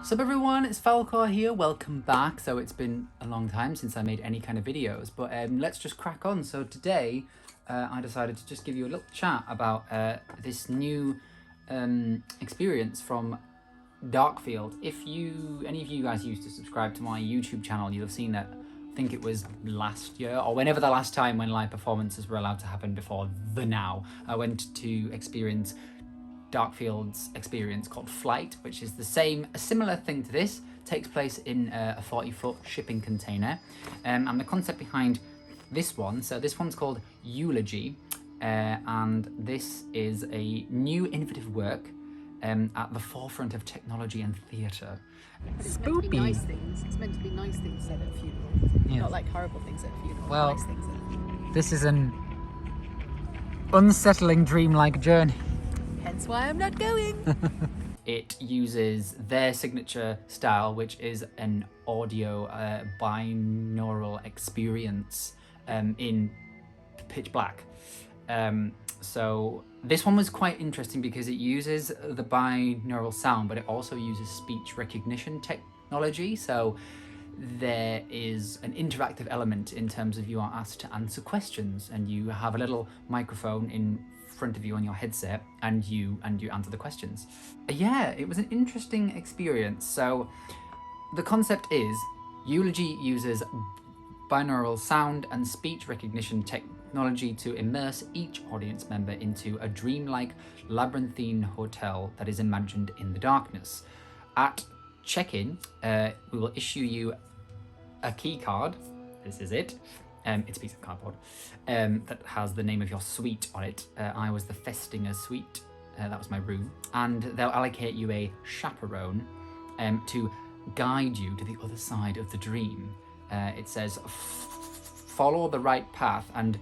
Sup everyone, it's Falcore here, welcome back. So it's been a long time since I made any kind of videos, but let's just crack on. So today I decided to just give you a little chat about this new experience from DARKFIELD. If any of you guys used to subscribe to my YouTube channel, you'll have seen that. I think it was last year or whenever the last time when live performances were allowed to happen before the now, I went to experience DARKFIELD's experience called Flight, which is a similar thing to this. Takes place in a 40-foot shipping container, and the concept behind this one, so this one's called Eulogy, and this is a new innovative work at the forefront of technology and theatre. It's meant to be nice things. It's meant to be nice things said at a funeral, not like horrible things at a funeral. Well, nice things at a funeral. This is an unsettling dreamlike journey. Hence why I'm not going. It uses their signature style, which is an audio binaural experience in pitch black. So this one was quite interesting because it uses the binaural sound, but it also uses speech recognition technology. So there is an interactive element in terms of you are asked to answer questions, and you have a little microphone in front of you on your headset, and you answer the questions. Yeah, it was an interesting experience. So the concept is Eulogy uses binaural sound and speech recognition technology to immerse each audience member into a dreamlike labyrinthine hotel that is imagined in the darkness. At check-in, we will issue you a key card. This is it. It's a piece of cardboard that has the name of your suite on it. I was the Festinger suite. That was my room. And they'll allocate you a chaperone to guide you to the other side of the dream. It says, follow the right path and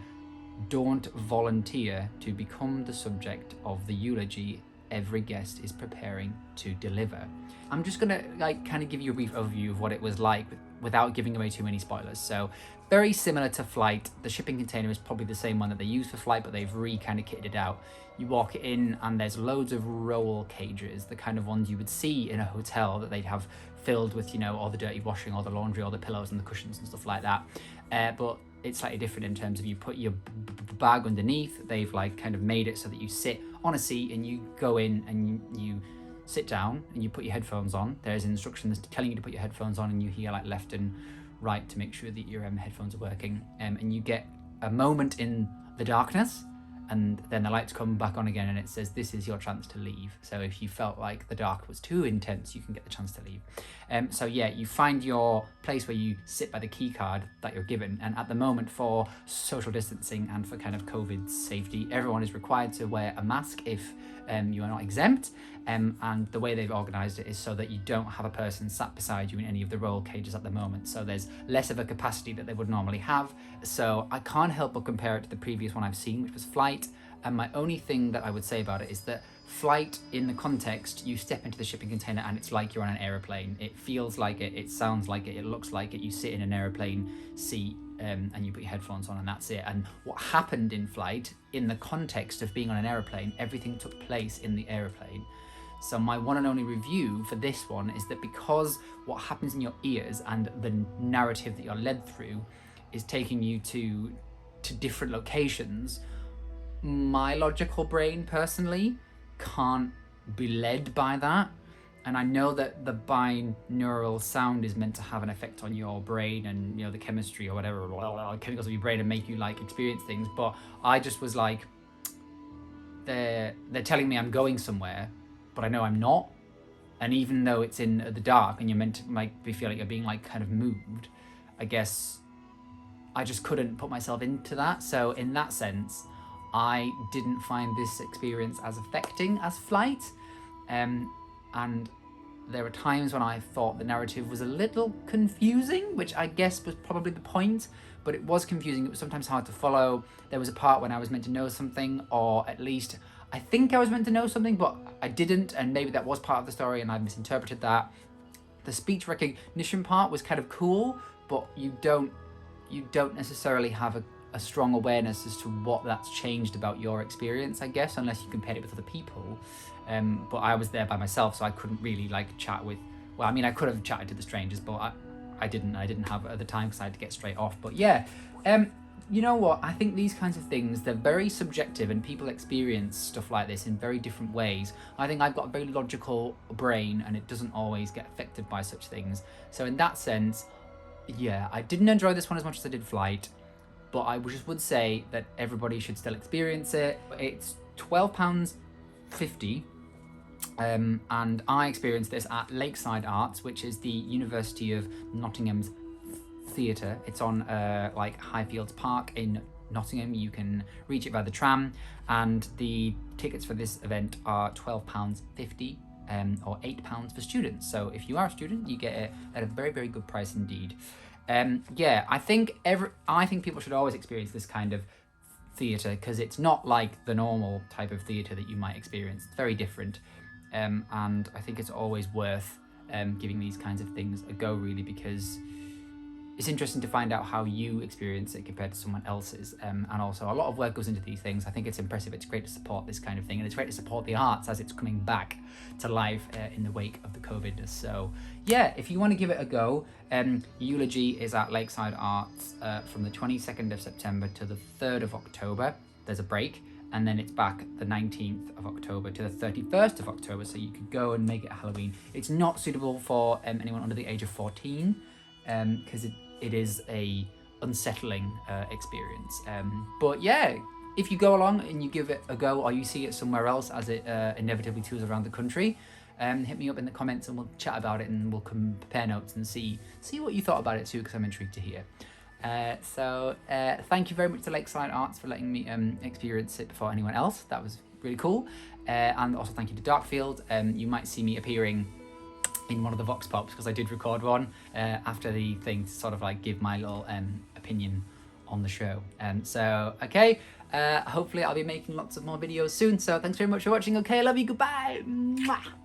don't volunteer to become the subject of the eulogy every guest is preparing to deliver. I'm just gonna kind of give you a brief overview of what it was like without giving away too many spoilers. So very similar to Flight. The shipping container is probably the same one that they use for Flight, but they've kind of kitted it out. You walk in and there's loads of roll cages, the kind of ones you would see in a hotel that they'd have filled with, all the dirty washing, all the laundry, all the pillows and the cushions and stuff like that. But it's slightly different in terms of you put your bag underneath. They've kind of made it so that you sit on a seat and you go in and you sit down and you put your headphones on. There's instructions telling you to put your headphones on, and you hear left and right to make sure that your headphones are working. And you get a moment in the darkness, and then the lights come back on again and it says, this is your chance to leave. So if you felt like the dark was too intense, you can get the chance to leave. So yeah, you find your place where you sit by the key card that you're given. And at the moment, for social distancing and for kind of COVID safety, everyone is required to wear a mask if you are not exempt. And the way they've organised it is so that you don't have a person sat beside you in any of the roll cages at the moment. So there's less of a capacity that they would normally have. So I can't help but compare it to the previous one I've seen, which was Flight. And my only thing that I would say about it is that Flight, in the context, you step into the shipping container and it's like you're on an aeroplane. It feels like it, it sounds like it looks like it. You sit in an aeroplane seat and you put your headphones on and that's it. And what happened in Flight, in the context of being on an aeroplane, everything took place in the aeroplane. So my one and only review for this one is that because what happens in your ears and the narrative that you're led through is taking you to different locations, my logical brain personally can't be led by that. And I know that the binaural sound is meant to have an effect on your brain and the chemistry or whatever, chemicals of your brain, and make you experience things. But I just was like, they're telling me I'm going somewhere, but I know I'm not. And even though it's in the dark and you're meant to feel like you're being kind of moved, I guess I just couldn't put myself into that. So in that sense, I didn't find this experience as affecting as Flight. And there were times when I thought the narrative was a little confusing, which I guess was probably the point, but it was confusing. It was sometimes hard to follow. There was a part when I was meant to know something, or at least I think I was meant to know something, but I didn't, and maybe that was part of the story and I misinterpreted that. The speech recognition part was kind of cool, but you don't necessarily have a strong awareness as to what that's changed about your experience, I guess, unless you compared it with other people. But I was there by myself, so I couldn't really chat with Well, I mean, I could have chatted to the strangers, but I didn't have it at the time because I had to get straight off. But yeah, you know what? I think these kinds of things, they're very subjective, and people experience stuff like this in very different ways. I think I've got a very logical brain, and it doesn't always get affected by such things. So in that sense, yeah, I didn't enjoy this one as much as I did Flight, but I just would say that everybody should still experience it. It's £12.50. And I experienced this at Lakeside Arts, which is the University of Nottingham's theatre. It's on like Highfields Park in Nottingham. You can reach it by the tram, and the tickets for this event are £12.50 or £8 for students. So if you are a student, you get it at a very, very good price indeed. Yeah, I think people should always experience this kind of theatre, because it's not like the normal type of theatre that you might experience. It's very different. And I think it's always worth giving these kinds of things a go, really, because it's interesting to find out how you experience it compared to someone else's. And also, a lot of work goes into these things. I think it's impressive. It's great to support this kind of thing, and it's great to support the arts as it's coming back to life in the wake of the COVID. So yeah, if you want to give it a go, Eulogy is at Lakeside Arts from the 22nd of September to the 3rd of October. There's a break, and then it's back the 19th of October to the 31st of October, so you could go and make it Halloween. It's not suitable for anyone under the age of 14, because it is a unsettling experience. But yeah, if you go along and you give it a go, or you see it somewhere else as it inevitably tours around the country, hit me up in the comments and we'll chat about it, and we'll compare notes and see what you thought about it too, because I'm intrigued to hear. So thank you very much to Lakeside Arts for letting me experience it before anyone else. That was really cool. And also thank you to DARKFIELD. You might see me appearing in one of the Vox Pops, because I did record one after the thing to sort of like give my little opinion on the show. So okay, hopefully I'll be making lots of more videos soon. So thanks very much for watching. Okay, I love you. Goodbye. Mwah.